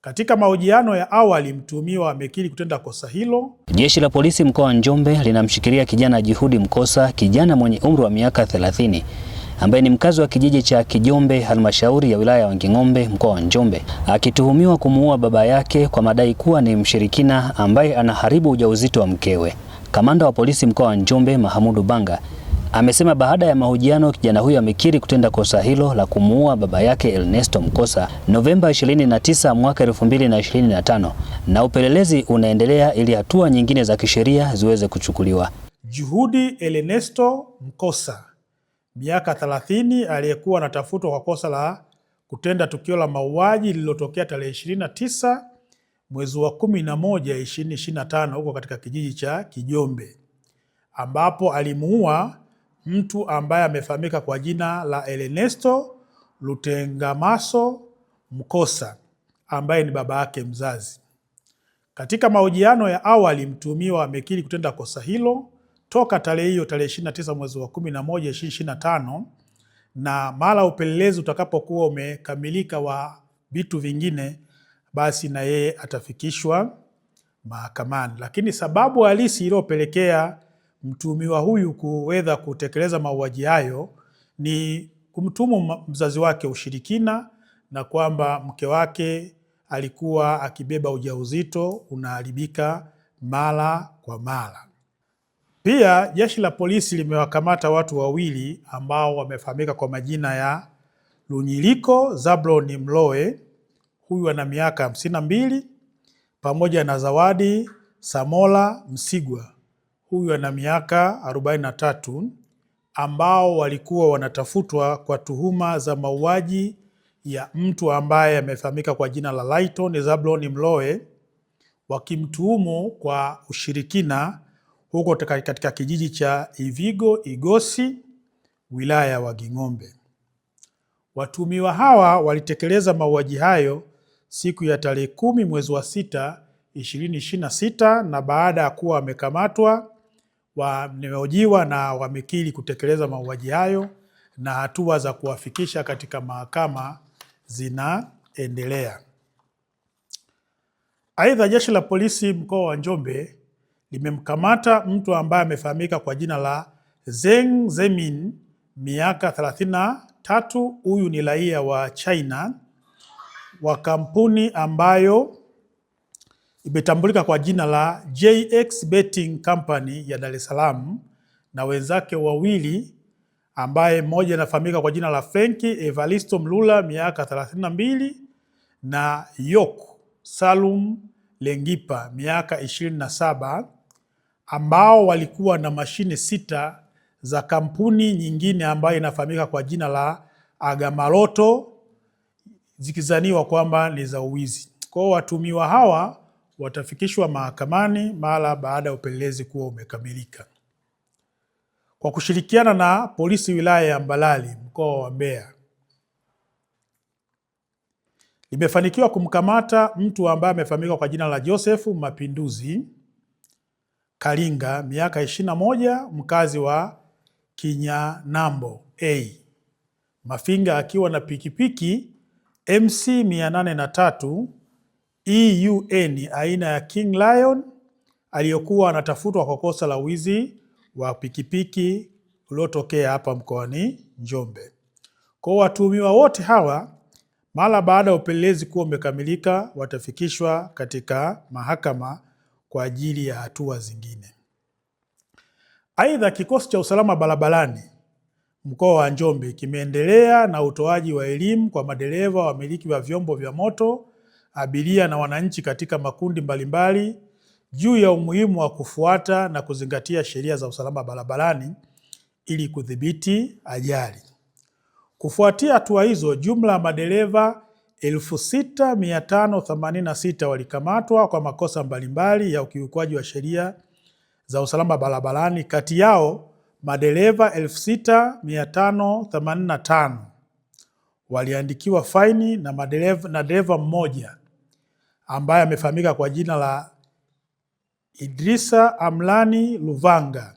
Katika mahojiano ya awali, mtuhumiwa amekiri kutenda kosa hilo. Jeshi la polisi mkoa wa Njombe linamshikilia kijana Juhudi Mkosa, kijana mwenye umri wa miaka 30, ambaye ni mkazi wa kijiji cha Kijombe, halmashauri ya wilaya ya Wanging'ombe, mkoa wa Njombe, akituhumiwa kumuua baba yake kwa madai kuwa ni mshirikina ambaye anaharibu ujauzito wa mkewe. Kamanda wa polisi mkoa wa Njombe, Mahamudu Banga, amesema baada ya mahojiano kijana huyo amekiri kutenda kosa hilo la kumuua baba yake Ernesto Mkosa Novemba 29 mwaka 2025, na upelelezi unaendelea ili hatua nyingine za kisheria ziweze kuchukuliwa. Juhudi Ernesto Mkosa, miaka 30, aliyekuwa anatafutwa kwa kosa la kutenda tukio la mauaji lililotokea tarehe 29 mwezi wa 11 2025 huko katika kijiji cha Kijombe, ambapo alimuua mtu ambaye amefahamika kwa jina la Ernesto Lutengamaso Mkosa ambaye ni baba yake mzazi. Katika mahojiano ya awali, mtuhumiwa amekiri kutenda kosa hilo toka tarehe 29 mwezi wa 11 2025, na mara upelelezi utakapokuwa umekamilika wa vitu vingine, basi na yeye atafikishwa mahakamani. Lakini sababu halisi iliyopelekea mtuhumiwa huyu kuweza kutekeleza mauaji hayo ni kumtuhumu mzazi wake ushirikina na kwamba mke wake alikuwa akibeba ujauzito unaharibika mara kwa mara. Pia jeshi la polisi limewakamata watu wawili ambao wamefahamika kwa majina ya Lunyiliko Zablon Mloe, huyu ana miaka 52, pamoja na Zawadi Samola Msigwa, huyu ana miaka 43, ambao walikuwa wanatafutwa kwa tuhuma za mauaji ya mtu ambaye amefahamika kwa jina la Layton Zablon Mloe, wakimtuhumu kwa ushirikina huko katika kijiji cha Ivigo Igosi, wilaya ya Wanging'ombe. Watuhumiwa hawa walitekeleza mauaji hayo siku ya tarehe 10 mwezi wa 6 2026, na baada ya kuwa wamekamatwa wamehojiwa na wamekiri kutekeleza mauaji hayo na hatua za kuwafikisha katika mahakama zinaendelea. Aidha, jeshi la polisi mkoa wa Njombe limemkamata mtu ambaye amefahamika kwa jina la Zeng Zemin, miaka 33. Huyu ni raia wa China wa kampuni ambayo imetambulika kwa jina la JX Betting Company ya Dar es Salaam, na wenzake wawili ambaye mmoja anafahamika kwa jina la Frenki Evaristo Mlula, miaka 32, na Yok Salum Lengipa, miaka 27, ambao walikuwa na mashine 6 za kampuni nyingine ambayo inafahamika kwa jina la Agamaloto, zikizaniwa kwamba ni za uwizi. Kwa watuhumiwa hawa watafikishwa mahakamani mara baada ya upelelezi kuwa umekamilika. Kwa kushirikiana na polisi wilaya ya Mbalali mkoa wa Mbeya, limefanikiwa kumkamata mtu ambaye amefahamika kwa jina la Joseph Mapinduzi Kalinga, miaka 21, mkazi wa Kinyanambo Mafinga, akiwa na pikipiki MC 803 EUN aina ya King Lion, aliyokuwa anatafutwa kwa kosa la wizi wa pikipiki uliotokea hapa mkoani Njombe. Kwa watuhumiwa wote hawa, mara baada ya upelelezi kuwa umekamilika, watafikishwa katika mahakama kwa ajili ya hatua zingine. Aidha, kikosi cha usalama barabarani mkoa wa Njombe kimeendelea na utoaji wa elimu kwa madereva, wamiliki wa vyombo vya moto, abiria na wananchi katika makundi mbalimbali juu ya umuhimu wa kufuata na kuzingatia sheria za usalama barabarani ili kudhibiti ajali. Kufuatia hatua hizo, jumla ya madereva 6586 walikamatwa kwa makosa mbalimbali ya ukiukwaji wa sheria za usalama barabarani. Kati yao madereva 6585 waliandikiwa faini na dereva mmoja ambaye amefahamika kwa jina la Idrisa Amlani Luvanga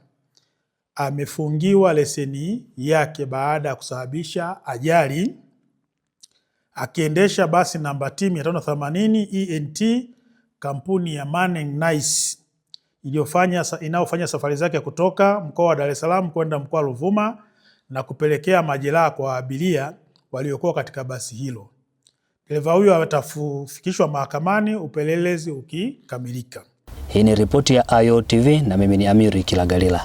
amefungiwa leseni yake baada ya kusababisha ajali akiendesha basi namba T 580 ENT kampuni ya Maneng Nice inayofanya safari zake kutoka mkoa wa Dar es Salaam kwenda mkoa wa Ruvuma na kupelekea majeraha kwa abiria waliokuwa katika basi hilo. Dereva huyo atafikishwa mahakamani upelelezi ukikamilika. Hii ni ripoti ya Ayo TV na mimi ni Amiri Kilagalila.